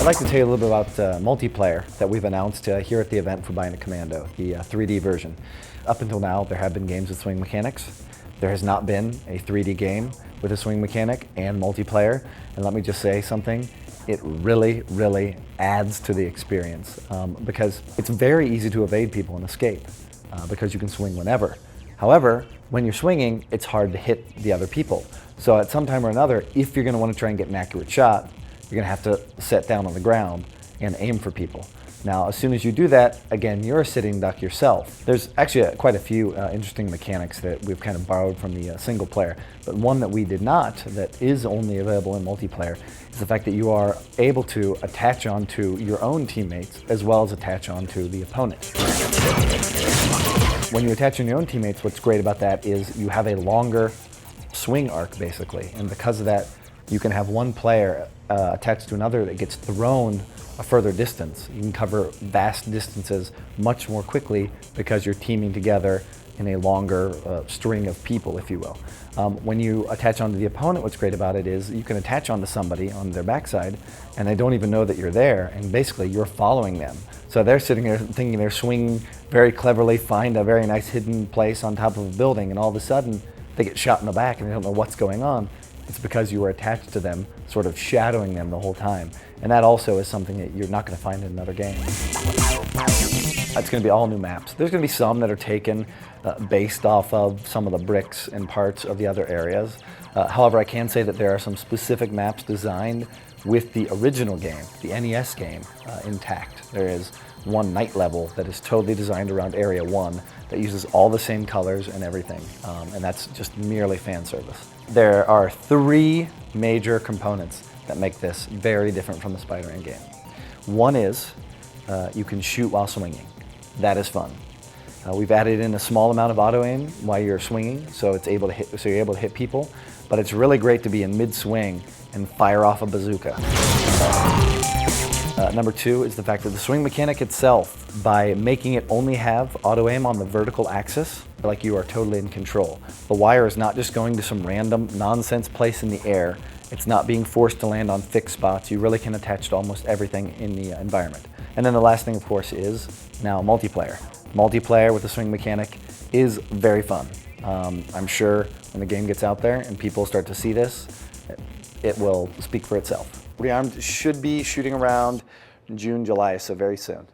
I'd like to tell you a little bit about multiplayer that we've announced here at the event for Bionic Commando, the 3D version. Up until now, there have been games with swing mechanics. There has not been a 3D game with a swing mechanic and multiplayer. And let me just say something, it really, really adds to the experience because it's very easy to evade people and escape because you can swing whenever. However, when you're swinging, it's hard to hit the other people. So at some time or another, if you're going to want to try and get an accurate shot, you're going to have to sit down on the ground and aim for people. Now, as soon as you do that, again, you're a sitting duck yourself. There's actually quite a few interesting mechanics that we've kind of borrowed from the single player, but one that we did not, that is only available in multiplayer, is the fact that you are able to attach onto your own teammates as well as attach onto the opponent. When you attach on your own teammates, what's great about that is you have a longer swing arc, basically, and because of that, you can have one player attached to another that gets thrown a further distance. You can cover vast distances much more quickly because you're teaming together in a longer string of people, if you will. When you attach onto the opponent, what's great about it is you can attach onto somebody on their backside and they don't even know that you're there, and basically you're following them. So they're sitting there thinking they're swinging very cleverly, find a very nice hidden place on top of a building, and all of a sudden they get shot in the back and they don't know what's going on. It's because you were attached to them, sort of shadowing them the whole time. And that also is something that you're not going to find in another game. It's going to be all new maps. There's going to be some that are taken based off of some of the bricks and parts of the other areas. However, I can say that there are some specific maps designed with the original game, the NES game, intact. There is one night level that is totally designed around Area 1 that uses all the same colors and everything, and that's just merely fan service. There are 3 major components that make this very different from the Spider-Man game. One is you can shoot while swinging. That is fun. We've added in a small amount of auto aim while you're swinging, so it's able to hit, so you're able to hit people. But it's really great to be in mid-swing and fire off a bazooka. Number 2 is the fact that the swing mechanic itself, by making it only have auto aim on the vertical axis, like you are totally in control. The wire is not just going to some random nonsense place in the air. It's not being forced to land on fixed spots. You really can attach to almost everything in the environment. And then the last thing, of course, is now multiplayer. Multiplayer with the swing mechanic is very fun. I'm sure when the game gets out there and people start to see this, it will speak for itself. Rearmed should be shooting around June, July, so very soon.